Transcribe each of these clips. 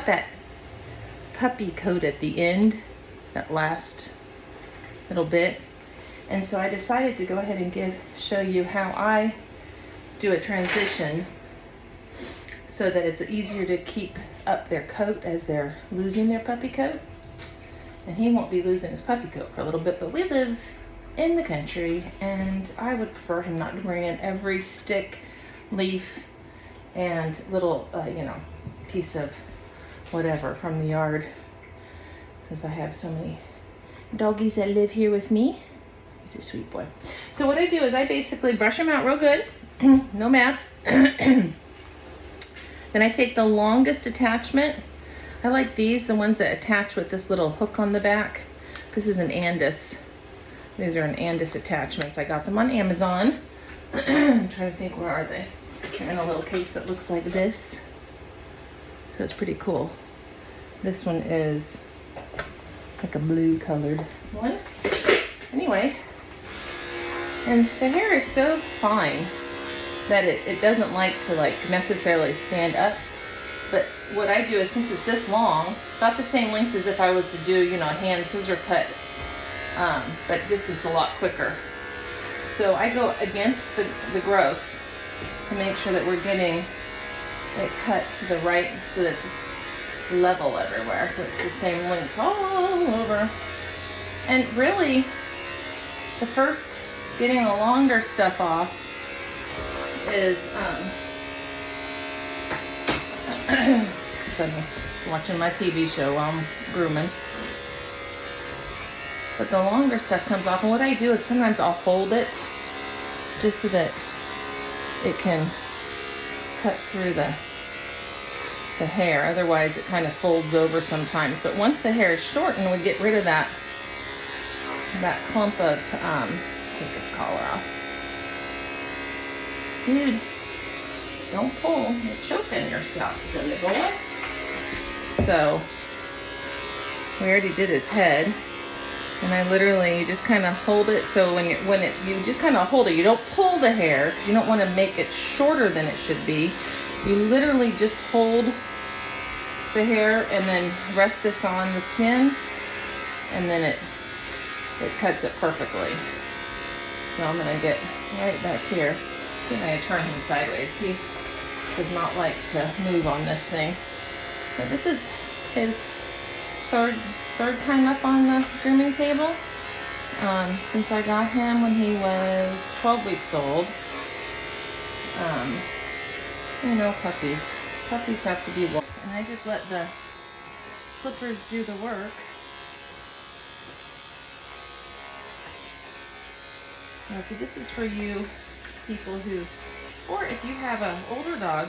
That puppy coat at the end, that last little bit, and so I decided to go ahead and show you how I do a transition so that it's easier to keep up their coat as they're losing their puppy coat. And he won't be losing his puppy coat for a little bit, but we live in the country and I would prefer him not to bring in every stick, leaf, and little piece of whatever from the yard, since I have so many doggies that live here with me. He's a sweet boy. So what I do is I basically brush him out real good, no mats. Then I take the longest attachment. I like these, the ones that attach with this little hook on the back. This is an Andis. These are an Andis attachments. I got them on Amazon. I'm trying to think, where are they? They're in a little case that looks like this. So it's pretty cool. This one is like a blue colored one. Anyway, and the hair is so fine that it doesn't like to necessarily stand up. But what I do is, since it's this long, about the same length as if I was to do, a hand scissor cut, but this is a lot quicker. So I go against the growth to make sure that we're getting it cut to the right, so that it's level everywhere, so it's the same length all over. And really, the first getting the longer stuff off is watching my TV show while I'm grooming. But the longer stuff comes off, and what I do is sometimes I'll hold it just so that it can cut through the hair. Otherwise it kind of folds over sometimes. But once the hair is shortened, we get rid of that clump of take this collar off. Dude, don't pull. You're choking yourself, silly boy. So we already did his head, and I literally just kind of hold it. So when you just kind of hold it, you don't pull the hair. You don't want to make it shorter than it should be. You literally just hold the hair and then rest this on the skin, and then it cuts it perfectly. So I'm gonna get right back here. I think I turn him sideways. He does not like to move on this thing. But this is his third time up on the grooming table. Since I got him when he was 12 weeks old. Puppies have to be washed. And I just let the clippers do the work. Now, so this is for you people who, or if you have an older dog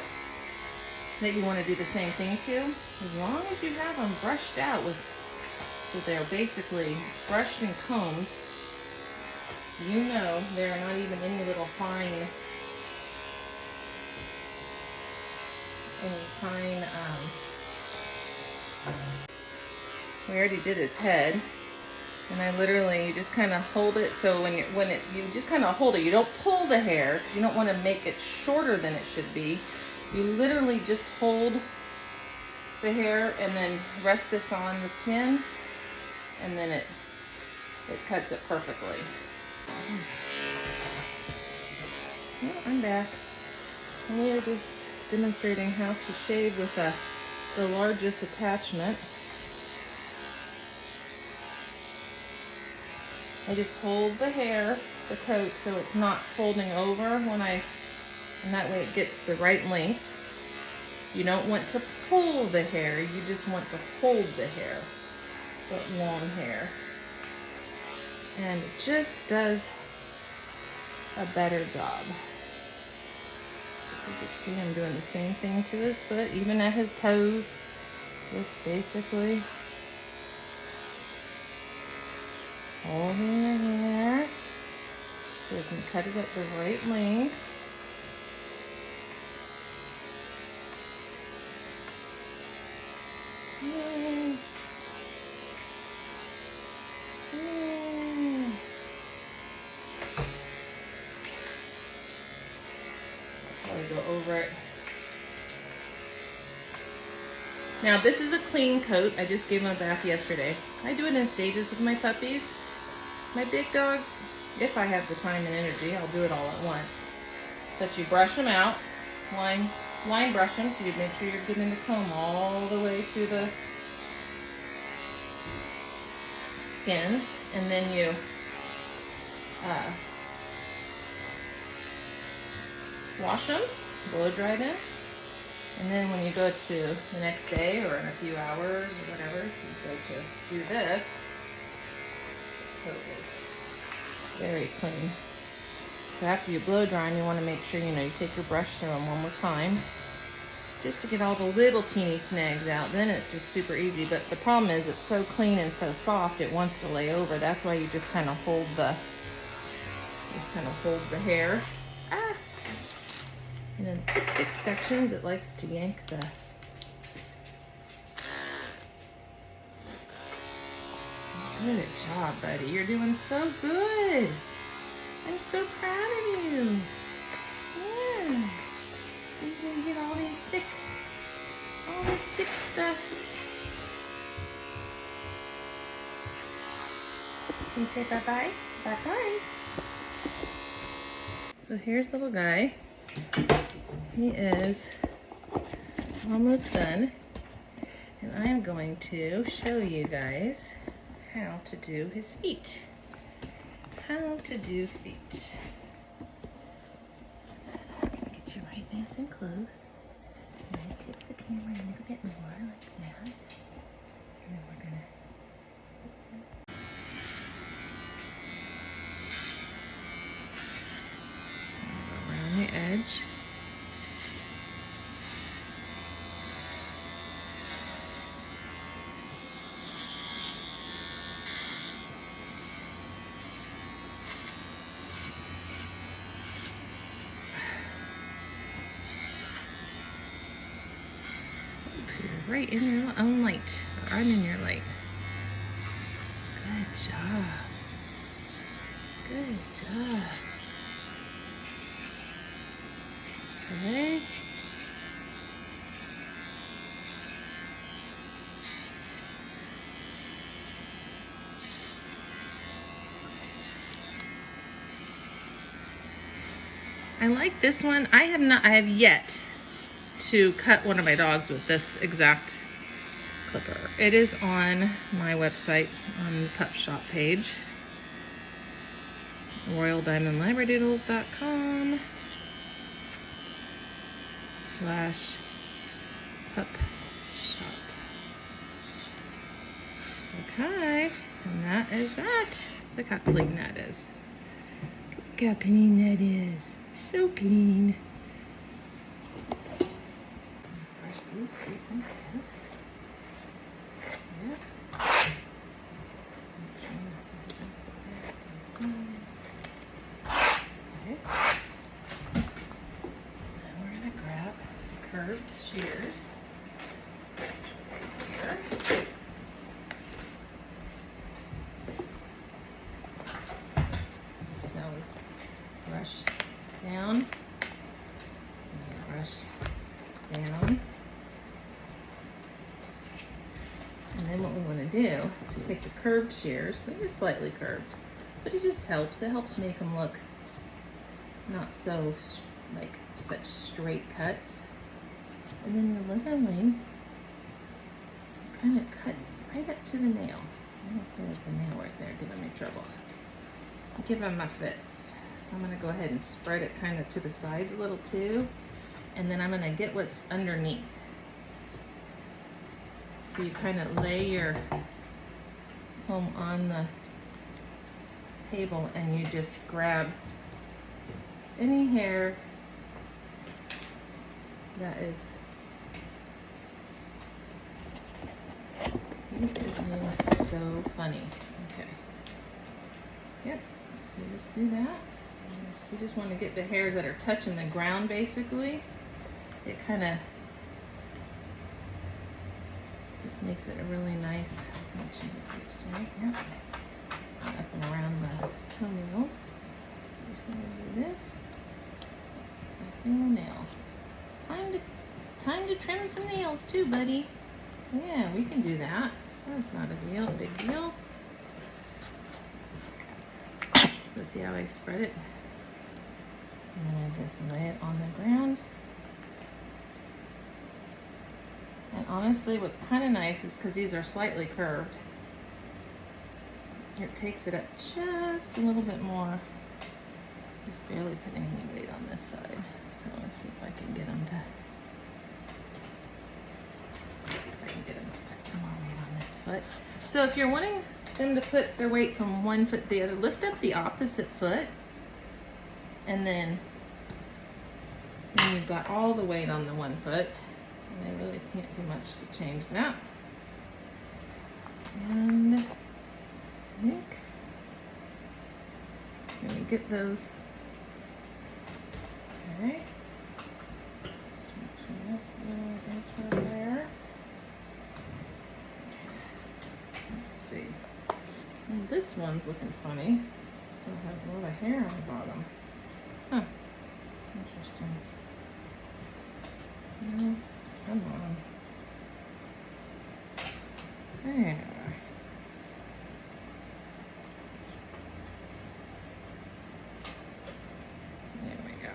that you want to do the same thing to, as long as you have them brushed out so they're basically brushed and combed, so there are not even any little fine, we already did his head. And I literally just kind of hold it. So you just kind of hold it. You don't pull the hair. You don't want to make it shorter than it should be. You literally just hold the hair and then rest this on the skin, and then it cuts it perfectly. Well, I'm back. We are just demonstrating how to shave with the largest attachment. I just hold the hair, the coat, so it's not folding over and that way it gets the right length. You don't want to pull the hair, you just want to hold the hair, that long hair. And it just does a better job. You can see I'm doing the same thing to his foot, even at his toes. Just basically holding the hair so you can cut it at the right length. Yay. Yay. I'll probably go over it Now this is a clean coat. I just gave them a bath yesterday. I do it in stages with my puppies. My big dogs, if I have the time and energy, I'll do it all at once. But you brush them out, line brush them, so you make sure you're getting the comb all the way to the skin, and then you wash them, blow dry them, and then when you go to the next day or in a few hours or whatever, you go to do this. The coat is very clean. So after you blow dry them, you want to make sure you take your brush through them one more time, just to get all the little teeny snags out. Then it's just super easy. But the problem is it's so clean and so soft, it wants to lay over. That's why you just kind of hold the hair. Ah! And in thick sections, it likes to yank the. Good job, buddy. You're doing so good. I'm so proud of you. Yeah. You can get all this thick stuff. Can you say bye-bye? Bye-bye. So here's little guy. He is almost done. And I'm going to show you guys how to do his feet. How to do feet. So I'm going to get you right nice and close. I'm going to tip the camera in a little bit more like that. And then we're going to go around the edge. Right in your own light. I'm in your light. Good job. Good job. Okay. I like this one. I have yet to cut one of my dogs with this exact clipper. It is on my website on the pup shop page, royaldiamondlabradoodles.com/pup shop. Okay, and that is that. Look how clean that is. Look how clean that is. So clean. These feet like this. Yep. Okay. Now we're going to grab curved shears here. So we brush down, brush down. And then what we want to do is we take the curved shears. They're just slightly curved, but it just helps. It helps make them look not so like such straight cuts. And then you're literally kind of cut right up to the nail. I don't say it's a nail right there giving me trouble. Giving my fits. So I'm going to go ahead and spread it kind of to the sides a little too. And then I'm going to get what's underneath. So you kind of lay your comb on the table and you just grab any hair that is so funny. Okay. Yep. So you just do that. You just want to get the hairs that are touching the ground basically. It kind of just makes it a really nice, let's make sure this is straight, yeah. Up and around the toenails. Just gonna do this. Fingernail. It's time to trim some nails too, buddy. Yeah, we can do that. That's not a big deal. So see how I spread it? And then I just lay it on the ground. And honestly, what's kind of nice is because these are slightly curved, it takes it up just a little bit more. Just barely putting any weight on this side. So let's see if I can get them to. Let's see if I can get them to put some more weight on this foot. So if you're wanting them to put their weight from one foot to the other, lift up the opposite foot, and then you've got all the weight on the one foot, and they really can't do much to change that. And I think I'm gonna get those. Okay. Just make sure that's a little inside there. Let's see. And this one's looking funny. Still has a lot of hair on the bottom. Huh. Interesting. No, come on. There. There we go.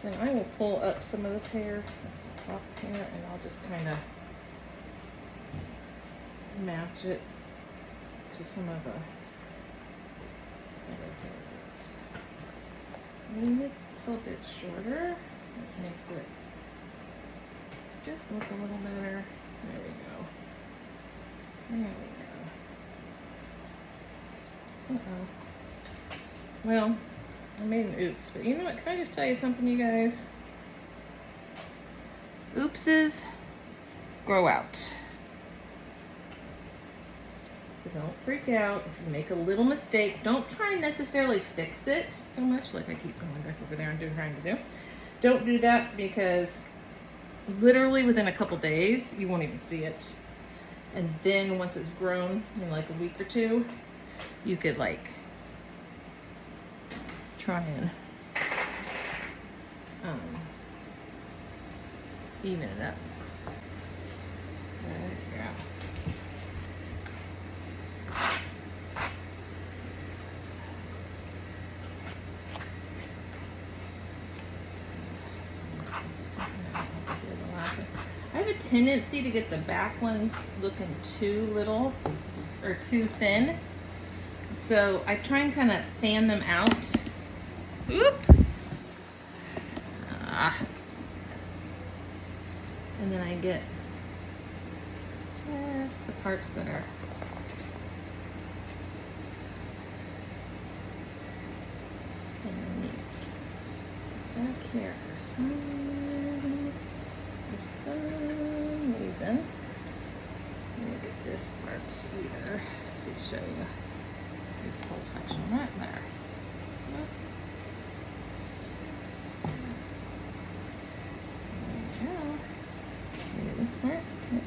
Then I will pull up some of this hair, this top hair, and I'll just kind of match it to some of the other hairs. A little bit shorter, which makes it just look a little better. There we go. There we go. Uh-oh. Well, I made an oops, but you know what? Can I just tell you something, you guys? Oopses grow out. So don't freak out if you make a little mistake. Don't try and necessarily fix it so much, like I keep going back over there and trying to do. Don't do that, because literally within a couple days, you won't even see it. And then once it's grown in like a week or two, you could like try and even it up. There you go. I have a tendency to get the back ones looking too little or too thin. So I try and kind of fan them out. Oop. And then I get just the parts that are underneath. It's back here for some reason. Let me get this part either. Let's see, show you. It's this whole section right there. There we go. Maybe this part. Yep.